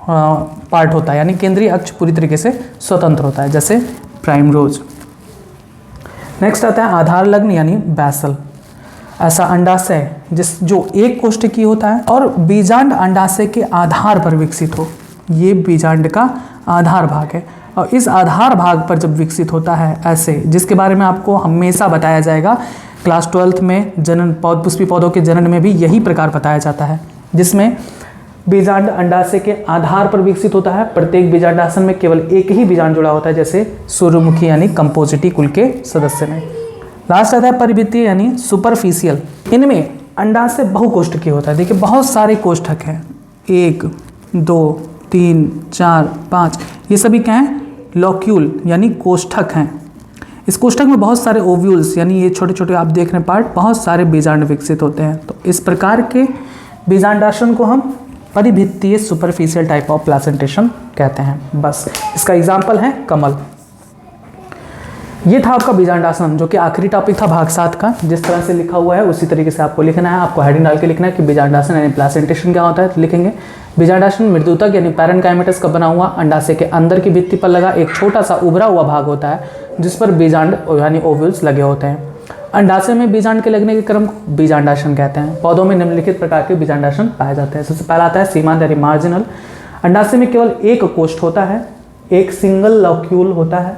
पार्ट होता है, यानी केंद्रीय अक्ष पूरी तरीके से स्वतंत्र होता है, जैसे प्राइमरोज। नेक्स्ट आता है आधार लग्न यानी बैसल। ऐसा अंडाशय जो एक कोष्ठकीय होता है और बीजांड अंडाशय के आधार पर विकसित हो, ये बीजांड का आधार भाग है। और इस आधार भाग पर जब विकसित होता है ऐसे, जिसके बारे में आपको हमेशा बताया जाएगा क्लास 12th में जनन पुष्पी पौधों के जनन में भी यही प्रकार बताया जाता है, जिसमें बीजांड अंडाशय के आधार पर विकसित होता है। प्रत्येक बीजांडासन में केवल एक ही बीजांड जुड़ा होता है, जैसे सूर्यमुखी यानी कंपोजिटी कुल के सदस्य में। लास्ट आता है परिभित्तीय यानी सुपरफिशियल। इनमें अंडाशय बहुकोष्ठकीय होता है। देखिए बहुत सारे कोष्ठक हैं, 1 2 3 4 5, ये सभी क्या हैं, लॉक्यूल यानी कोष्ठक हैं। इस कोष्ठक में बहुत सारे ओव्यूल्स यानी ये छोटे छोटे आप देख रहे हैं पार्ट, बहुत सारे बीजांड विकसित होते हैं। तो इस प्रकार के बीजांडासन को हम परिभित्तीय सुपरफिशियल टाइप ऑफ प्लासेंटेशन कहते हैं। बस इसका एग्जाम्पल है कमल। ये था आपका बीजांडासन, जो कि आखिरी टॉपिक था भाग 7 का। जिस तरह से लिखा हुआ है उसी तरीके से आपको लिखना है। आपको हेडिंग डाल के लिखना है कि बीजांडासन यानी प्लासेंटेशन क्या होता है, तो लिखेंगे बीजांडासन मृदुतक यानी पैरेन्काइमेटस का बना हुआ अंडाशय के अंदर की भित्ति पर लगा एक छोटा सा उभरा हुआ भाग होता है, जिस पर बीजांड यानी ओव्यूल्स लगे होते हैं। अंडाशय में बीजांड के लगने के क्रम को बीजांडासन कहते हैं। पौधों में निम्नलिखित प्रकार के बीजांडासन पाए जाते हैं। सबसे पहला आता है सीमांत यानी मार्जिनल। अंडाशय में केवल एक कोष्ठ होता है, एक सिंगल लॉक्यूल होता है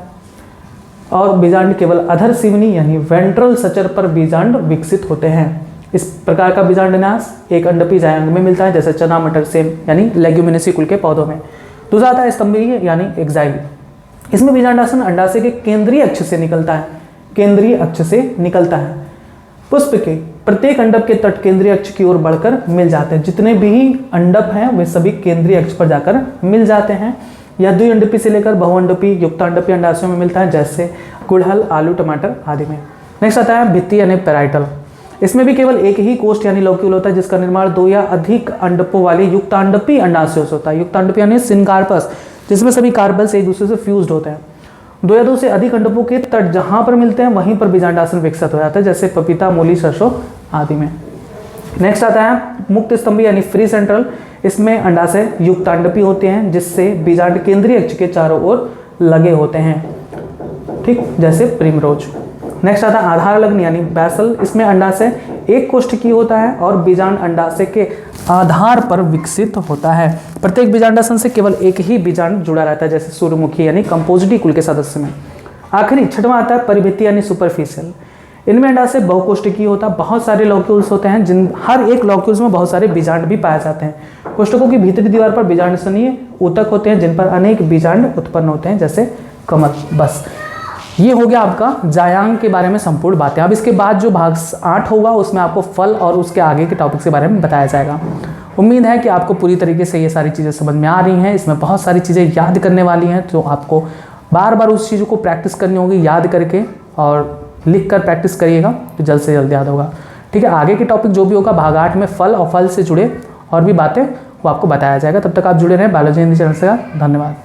और बीजांड केवल अधर सिवनी यानी वेंट्रल सचर पर बीजांड विकसित होते हैं। इस प्रकार का बीजांड विन्यास एक अंडपी जायंग में मिलता है, जैसे चना मटर सेम यानी लेग्यूमिनेसी कुल के पौधों में। दूसरा आता है स्तंभीय यानी एक्साइल। इसमें बीजांडासन अंडाशय के केंद्रीय अक्ष से निकलता है, केंद्रीय अक्ष से निकलता है। पुष्प के प्रत्येक अंडप के तट केंद्रीय अक्ष की ओर बढ़कर मिल जाते हैं। जितने भी अंडप हैं वे सभी केंद्रीय अक्ष पर जाकर मिल जाते हैं। यह द्विअंडपी से लेकर बहुअंडपी युक्तांडपी अंडाशयों में मिलता है, जैसे गुड़हल, आलू, टमाटर आदि में। नेक्स्ट आता है भित्ति यानी पैराइटल। इसमें भी केवल एक ही कोष्ठ यानी लॉक्यूल होता है, जिसका निर्माण 2 या अधिक अंडपों वाले युक्तांडपी अंडाशयों से होता है। युक्तांडपी यानी सिनकार्पस, जिसमें सभी कार्बल्स एक दूसरे से फ्यूज्ड होते हैं। 2 या 2 से अधिक अंडपों के तट जहां पर मिलते हैं वहीं पर बीजांडासन विकसित हो जाता है, जैसे पपीता, मूली, सरसों आदि में। नेक्स्ट आता है मुक्त स्तंभी यानी फ्री सेंट्रल। इसमें अंडाशय युक्तांडपी होते हैं, जिससे बीजांड केंद्रीय अक्ष के चारों ओर लगे होते हैं, ठीक, जैसे प्रिमरोज। नेक्स्ट आता है आधार लग्न यानी बैसल। इसमें अंडाशय एक कोष्ठकीय होता है और बीजांड अंडाशय के आधार पर विकसित होता है। प्रत्येक बीजांडासन से केवल एक ही बीजांड जुड़ा रहता है, जैसे सूर्यमुखी यानी कंपोजिटी कुल के सदस्य में। आखिरी छठवां आता है परिभित्ति यानी सुपरफिशियल। इनमें अंडाशय बहुकोष्ठकीय होता है, बहुत सारे लॉक्यूल्स होते हैं, जिन हर एक लॉक्यूल्स में बहुत सारे बीजांड भी पाए जाते हैं। कोष्ठकों की भीतरी दीवार पर बीजांडसनीय ऊतक होते हैं, जिन पर अनेक बीजांड उत्पन्न होते हैं, जैसे कमल। बस ये हो गया आपका जायांग के बारे में संपूर्ण बातें। अब इसके बाद जो भाग 8 होगा उसमें आपको फल और उसके आगे के टॉपिक्स के बारे में बताया जाएगा। उम्मीद है कि आपको पूरी तरीके से ये सारी चीज़ें समझ में आ रही हैं। इसमें बहुत सारी चीज़ें याद करने वाली हैं, तो आपको बार बार उस चीज़ों को प्रैक्टिस करनी होगी, याद करके और लिख कर प्रैक्टिस करिएगा तो जल्द से जल्द याद होगा। ठीक है, आगे के टॉपिक जो भी होगा भाग 8 में फल और फल से जुड़े और भी बातें वो आपको बताया जाएगा। तब तक आप जुड़े रहें बायोलॉजी हिंदी चैनल से। धन्यवाद।